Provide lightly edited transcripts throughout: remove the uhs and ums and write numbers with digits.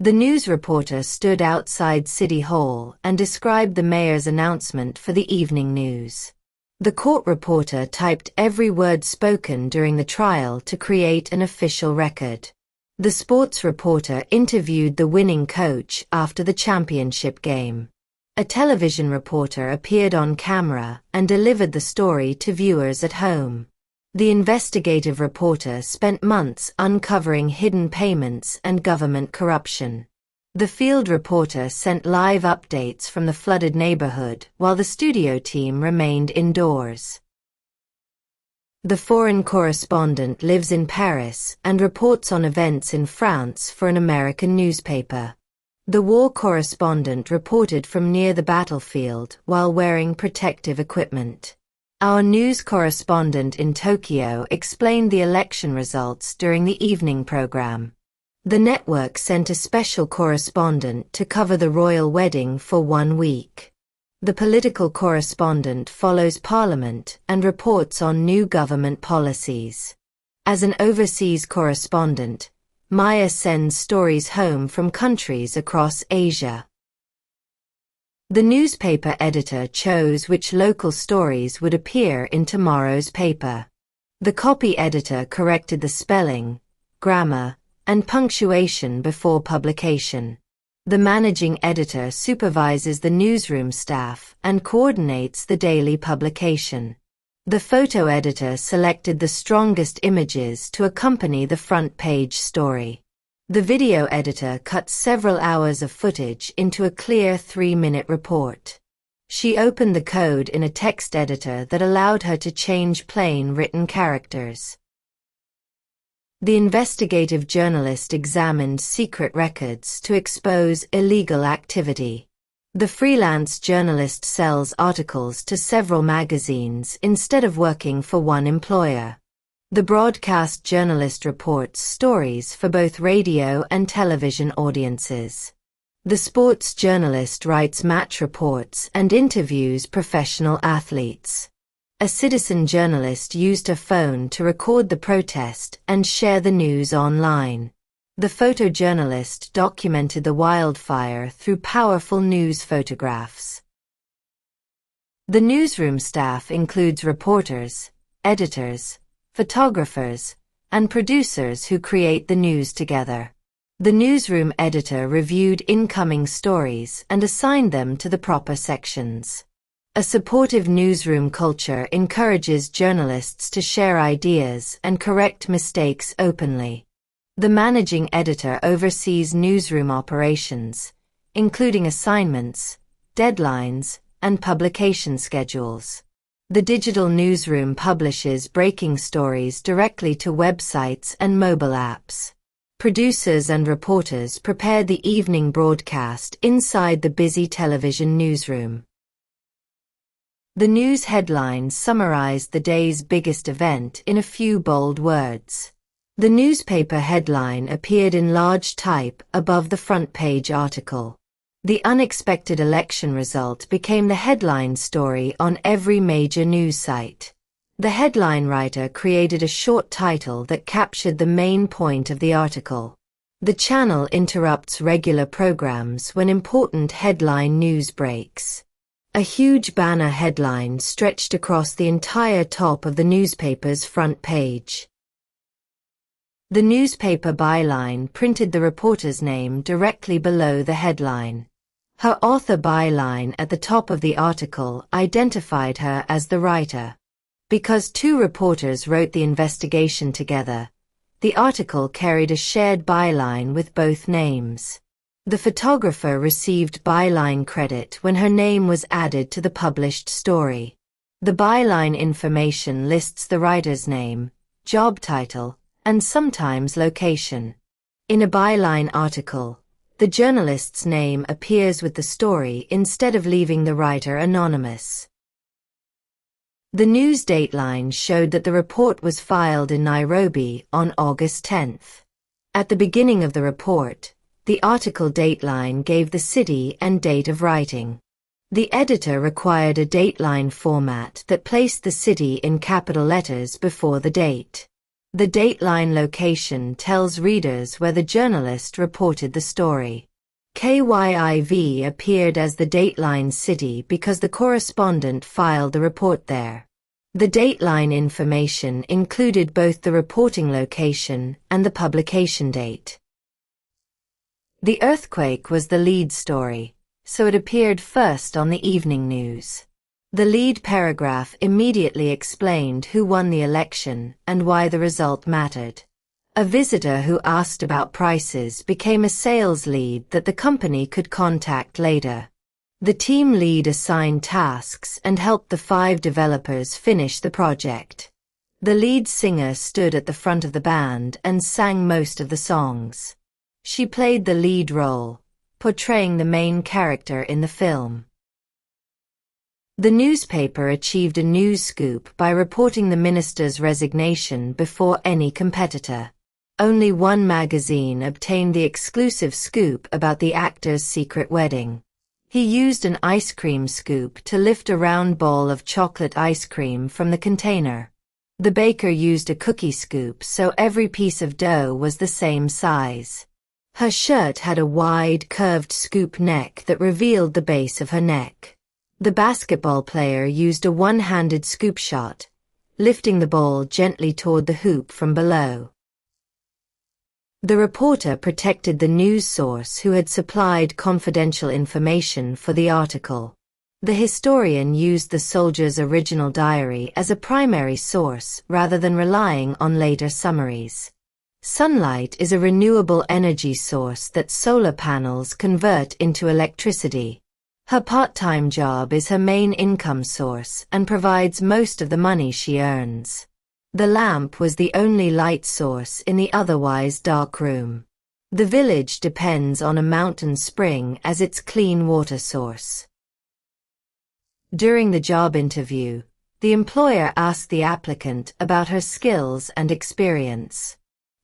The news reporter stood outside City Hall and described the mayor's announcement for the evening news. The court reporter typed every word spoken during the trial to create an official record. The sports reporter interviewed the winning coach after the championship game. A television reporter appeared on camera and delivered the story to viewers at home. The investigative reporter spent months uncovering hidden payments and government corruption. The field reporter sent live updates from the flooded neighborhood while the studio team remained indoors. The foreign correspondent lives in Paris and reports on events in France for an American newspaper. The war correspondent reported from near the battlefield while wearing protective equipment. Our news correspondent in Tokyo explained the election results during the evening program. The network sent a special correspondent to cover the royal wedding for 1 week. The political correspondent follows Parliament and reports on new government policies. As an overseas correspondent, Maya sends stories home from countries across Asia. The newspaper editor chose which local stories would appear in tomorrow's paper. The copy editor corrected the spelling, grammar, and punctuation before publication. The managing editor supervises the newsroom staff and coordinates the daily publication. The photo editor selected the strongest images to accompany the front page story. The video editor cut several hours of footage into a clear 3-minute report. She opened the code in a text editor that allowed her to change plain written characters. The investigative journalist examined secret records to expose illegal activity. The freelance journalist sells articles to several magazines instead of working for one employer. The broadcast journalist reports stories for both radio and television audiences. The sports journalist writes match reports and interviews professional athletes. A citizen journalist used her phone to record the protest and share the news online. The photojournalist documented the wildfire through powerful news photographs. The newsroom staff includes reporters, editors, photographers, and producers who create the news together. The newsroom editor reviewed incoming stories and assigned them to the proper sections. A supportive newsroom culture encourages journalists to share ideas and correct mistakes openly. The managing editor oversees newsroom operations, including assignments, deadlines, and publication schedules. The digital newsroom publishes breaking stories directly to websites and mobile apps. Producers and reporters prepared the evening broadcast inside the busy television newsroom. The news headlines summarized the day's biggest event in a few bold words. The newspaper headline appeared in large type above the front page article. The unexpected election result became the headline story on every major news site. The headline writer created a short title that captured the main point of the article. The channel interrupts regular programs when important headline news breaks. A huge banner headline stretched across the entire top of the newspaper's front page. The newspaper byline printed the reporter's name directly below the headline. Her author byline at the top of the article identified her as the writer. Because 2 reporters wrote the investigation together, the article carried a shared byline with both names. The photographer received byline credit when her name was added to the published story. The byline information lists the writer's name, job title, and sometimes location. In a byline article, the journalist's name appears with the story instead of leaving the writer anonymous. The news dateline showed that the report was filed in Nairobi on August 10th. At the beginning of the report, the article dateline gave the city and date of writing. The editor required a dateline format that placed the city in capital letters before the date. The dateline location tells readers where the journalist reported the story. KYIV appeared as the dateline city because the correspondent filed the report there. The dateline information included both the reporting location and the publication date. The earthquake was the lead story, so it appeared first on the evening news. The lead paragraph immediately explained who won the election and why the result mattered. A visitor who asked about prices became a sales lead that the company could contact later. The team lead assigned tasks and helped the 5 developers finish the project. The lead singer stood at the front of the band and sang most of the songs. She played the lead role, portraying the main character in the film. The newspaper achieved a news scoop by reporting the minister's resignation before any competitor. Only one magazine obtained the exclusive scoop about the actor's secret wedding. He used an ice cream scoop to lift a round ball of chocolate ice cream from the container. The baker used a cookie scoop so every piece of dough was the same size. Her shirt had a wide, curved scoop neck that revealed the base of her neck. The basketball player used a one-handed scoop shot, lifting the ball gently toward the hoop from below. The reporter protected the news source who had supplied confidential information for the article. The historian used the soldier's original diary as a primary source rather than relying on later summaries. Sunlight is a renewable energy source that solar panels convert into electricity. Her part-time job is her main income source and provides most of the money she earns. The lamp was the only light source in the otherwise dark room. The village depends on a mountain spring as its clean water source. During the job interview, the employer asked the applicant about her skills and experience.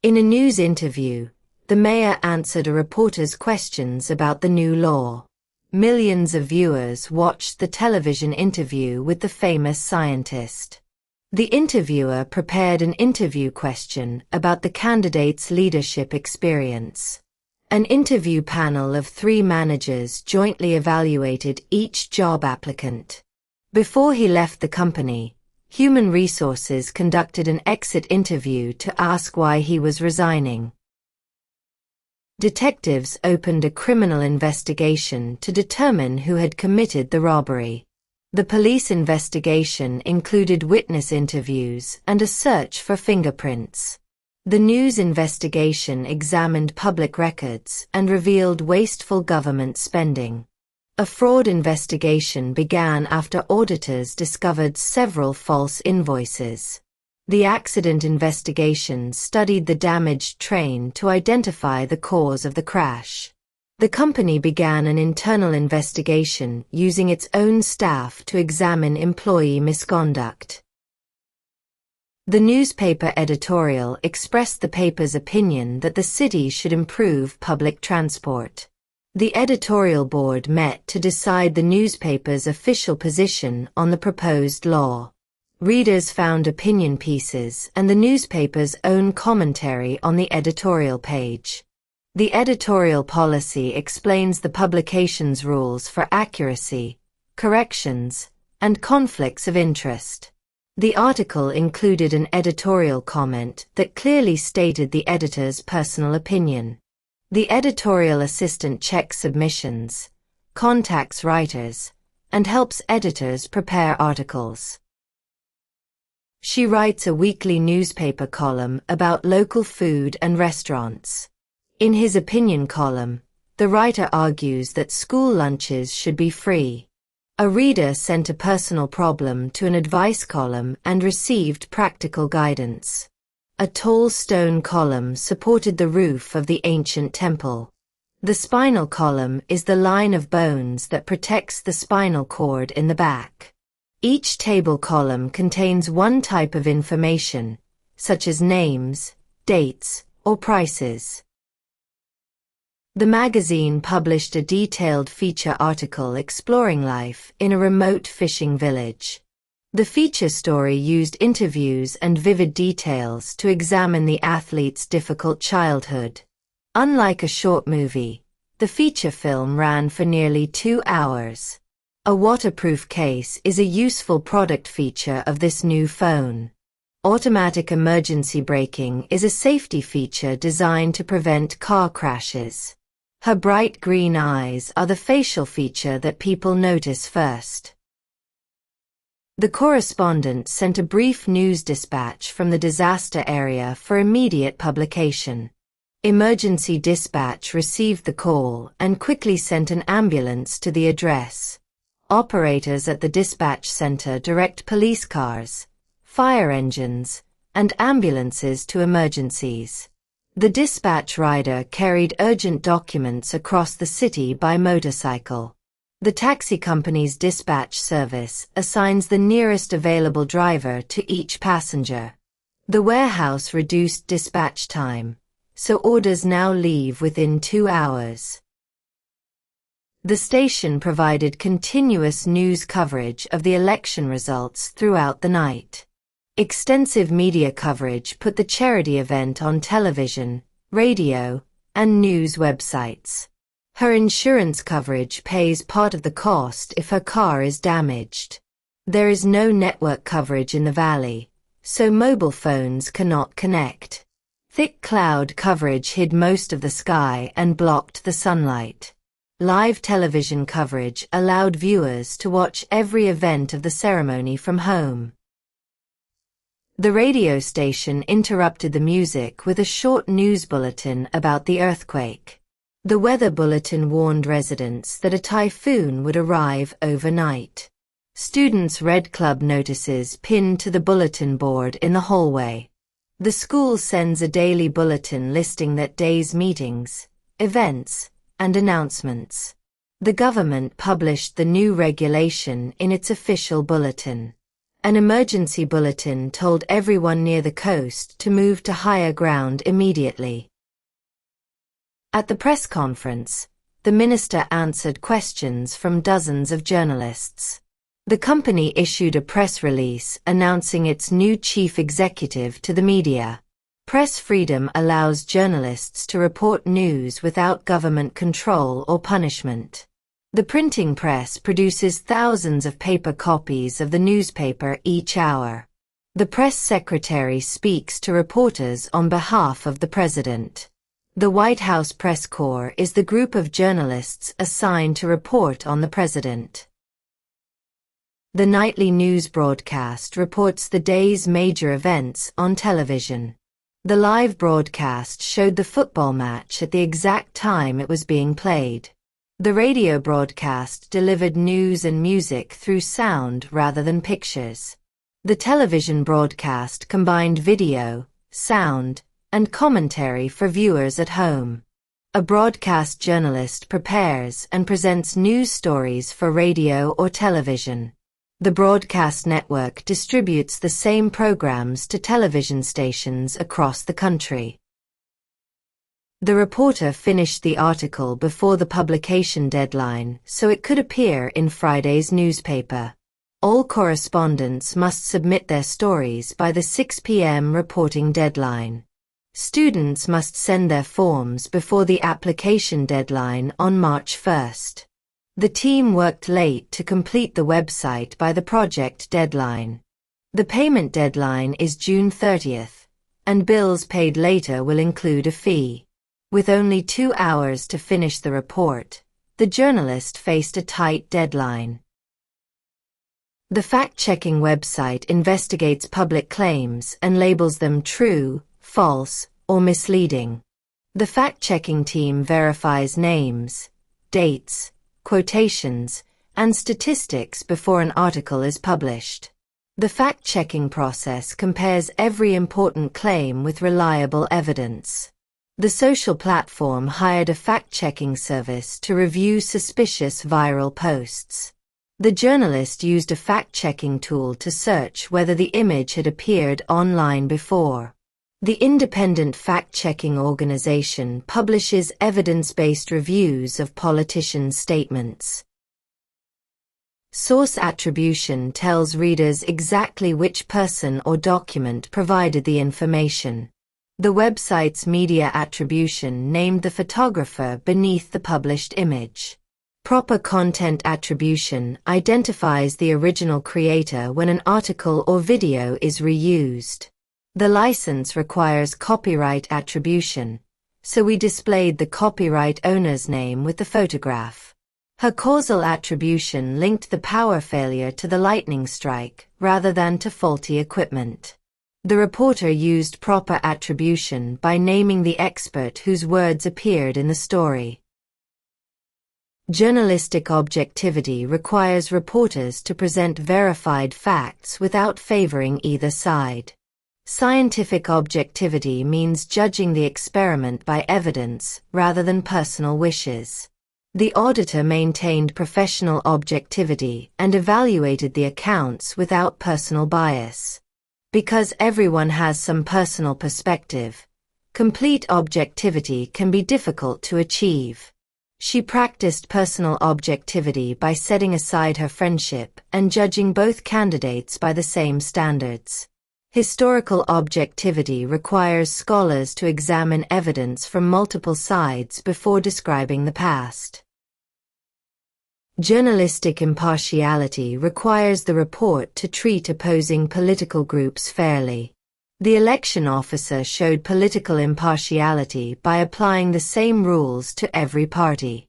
In a news interview, the mayor answered a reporter's questions about the new law. Millions of viewers watched the television interview with the famous scientist. The interviewer prepared an interview question about the candidate's leadership experience. An interview panel of 3 managers jointly evaluated each job applicant. Before he left the company, Human Resources conducted an exit interview to ask why he was resigning. Detectives opened a criminal investigation to determine who had committed the robbery. The police investigation included witness interviews and a search for fingerprints. The news investigation examined public records and revealed wasteful government spending. A fraud investigation began after auditors discovered several false invoices. The accident investigation studied the damaged train to identify the cause of the crash. The company began an internal investigation using its own staff to examine employee misconduct. The newspaper editorial expressed the paper's opinion that the city should improve public transport. The editorial board met to decide the newspaper's official position on the proposed law. Readers found opinion pieces and the newspaper's own commentary on the editorial page. The editorial policy explains the publication's rules for accuracy, corrections, and conflicts of interest. The article included an editorial comment that clearly stated the editor's personal opinion. The editorial assistant checks submissions, contacts writers, and helps editors prepare articles. She writes a weekly newspaper column about local food and restaurants. In his opinion column, the writer argues that school lunches should be free. A reader sent a personal problem to an advice column and received practical guidance. A tall stone column supported the roof of the ancient temple. The spinal column is the line of bones that protects the spinal cord in the back. Each table column contains one type of information, such as names, dates, or prices. The magazine published a detailed feature article exploring life in a remote fishing village. The feature story used interviews and vivid details to examine the athlete's difficult childhood. Unlike a short movie, the feature film ran for nearly 2 hours. A waterproof case is a useful product feature of this new phone. Automatic emergency braking is a safety feature designed to prevent car crashes. Her bright green eyes are the facial feature that people notice first. The correspondent sent a brief news dispatch from the disaster area for immediate publication. Emergency dispatch received the call and quickly sent an ambulance to the address. Operators at the dispatch center direct police cars, fire engines, and ambulances to emergencies. The dispatch rider carried urgent documents across the city by motorcycle. The taxi company's dispatch service assigns the nearest available driver to each passenger. The warehouse reduced dispatch time, so orders now leave within 2 hours. The station provided continuous news coverage of the election results throughout the night. Extensive media coverage put the charity event on television, radio, and news websites. Her insurance coverage pays part of the cost if her car is damaged. There is no network coverage in the valley, so mobile phones cannot connect. Thick cloud coverage hid most of the sky and blocked the sunlight. Live television coverage allowed viewers to watch every event of the ceremony from home. The radio station interrupted the music with a short news bulletin about the earthquake. The weather bulletin warned residents that a typhoon would arrive overnight. Students read club notices pinned to the bulletin board in the hallway. The school sends a daily bulletin listing that day's meetings, events, and announcements. The government published the new regulation in its official bulletin. An emergency bulletin told everyone near the coast to move to higher ground immediately. At the press conference, the minister answered questions from dozens of journalists. The company issued a press release announcing its new chief executive to the media. Press freedom allows journalists to report news without government control or punishment. The printing press produces thousands of paper copies of the newspaper each hour. The press secretary speaks to reporters on behalf of the president. The White House Press Corps is the group of journalists assigned to report on the president. The nightly news broadcast reports the day's major events on television. The live broadcast showed the football match at the exact time it was being played. The radio broadcast delivered news and music through sound rather than pictures. The television broadcast combined video, sound, and commentary for viewers at home. A broadcast journalist prepares and presents news stories for radio or television. The broadcast network distributes the same programs to television stations across the country. The reporter finished the article before the publication deadline so it could appear in Friday's newspaper. All correspondents must submit their stories by the 6 p.m. reporting deadline. Students must send their forms before the application deadline on March 1st. The team worked late to complete the website by the project deadline. The payment deadline is June 30th, and bills paid later will include a fee. With only 2 hours to finish the report, the journalist faced a tight deadline. The fact-checking website investigates public claims and labels them true, false, or misleading. The fact-checking team verifies names, dates, quotations, and statistics before an article is published. The fact-checking process compares every important claim with reliable evidence. The social platform hired a fact-checking service to review suspicious viral posts. The journalist used a fact-checking tool to search whether the image had appeared online before. The independent fact-checking organization publishes evidence-based reviews of politicians' statements. Source attribution tells readers exactly which person or document provided the information. The website's media attribution named the photographer beneath the published image. Proper content attribution identifies the original creator when an article or video is reused. The license requires copyright attribution, so we displayed the copyright owner's name with the photograph. Her causal attribution linked the power failure to the lightning strike rather than to faulty equipment. The reporter used proper attribution by naming the expert whose words appeared in the story. Journalistic objectivity requires reporters to present verified facts without favoring either side. Scientific objectivity means judging the experiment by evidence rather than personal wishes. The auditor maintained professional objectivity and evaluated the accounts without personal bias. Because everyone has some personal perspective, complete objectivity can be difficult to achieve. She practiced personal objectivity by setting aside her friendship and judging both candidates by the same standards. Historical objectivity requires scholars to examine evidence from multiple sides before describing the past. Journalistic impartiality requires the report to treat opposing political groups fairly. The election officer showed political impartiality by applying the same rules to every party.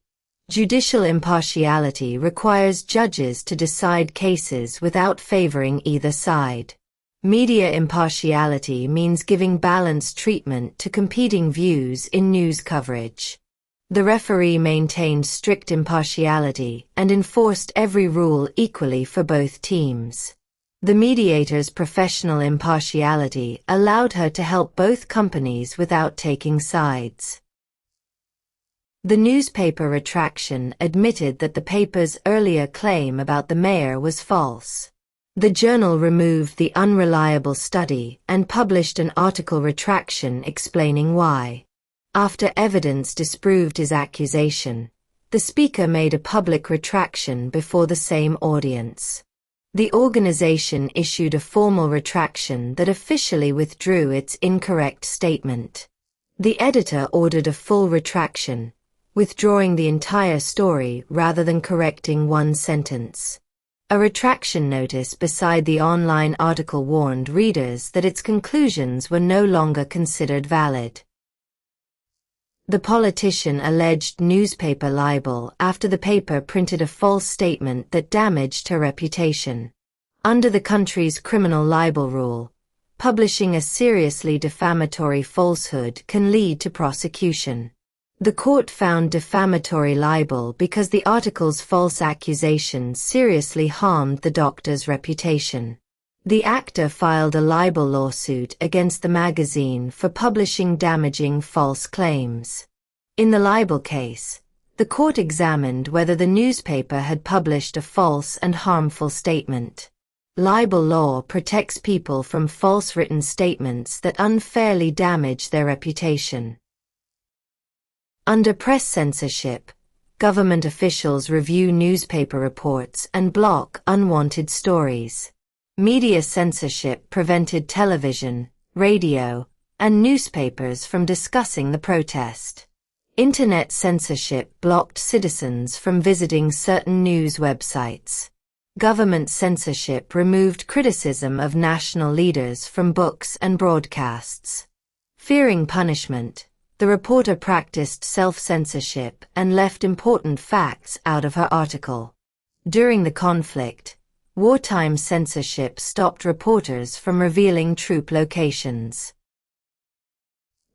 Judicial impartiality requires judges to decide cases without favoring either side. Media impartiality means giving balanced treatment to competing views in news coverage. The referee maintained strict impartiality and enforced every rule equally for both teams. The mediator's professional impartiality allowed her to help both companies without taking sides. The newspaper Retraction admitted that the paper's earlier claim about the mayor was false. The journal removed the unreliable study and published an article Retraction explaining why. After evidence disproved his accusation, the speaker made a public retraction before the same audience. The organization issued a formal retraction that officially withdrew its incorrect statement. The editor ordered a full retraction, withdrawing the entire story rather than correcting one sentence. A retraction notice beside the online article warned readers that its conclusions were no longer considered valid. The politician alleged newspaper libel after the paper printed a false statement that damaged her reputation. Under the country's criminal libel rule, publishing a seriously defamatory falsehood can lead to prosecution. The court found defamatory libel because the article's false accusations seriously harmed the doctor's reputation. The actor filed a libel lawsuit against the magazine for publishing damaging false claims. In the libel case, the court examined whether the newspaper had published a false and harmful statement. Libel law protects people from false written statements that unfairly damage their reputation. Under press censorship, government officials review newspaper reports and block unwanted stories. Media censorship prevented television, radio, and newspapers from discussing the protest. Internet censorship blocked citizens from visiting certain news websites. Government censorship removed criticism of national leaders from books and broadcasts. Fearing punishment, the reporter practiced self-censorship and left important facts out of her article. During the conflict, wartime censorship stopped reporters from revealing troop locations.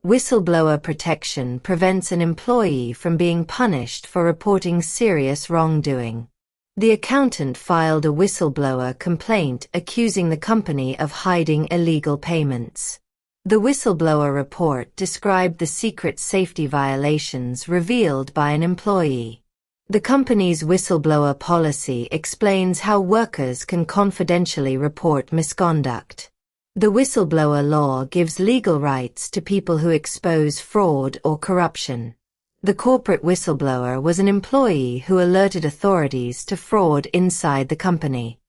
Whistleblower protection prevents an employee from being punished for reporting serious wrongdoing. The accountant filed a whistleblower complaint accusing the company of hiding illegal payments. The whistleblower report described the secret safety violations revealed by an employee. The company's whistleblower policy explains how workers can confidentially report misconduct. The whistleblower law gives legal rights to people who expose fraud or corruption. The corporate whistleblower was an employee who alerted authorities to fraud inside the company.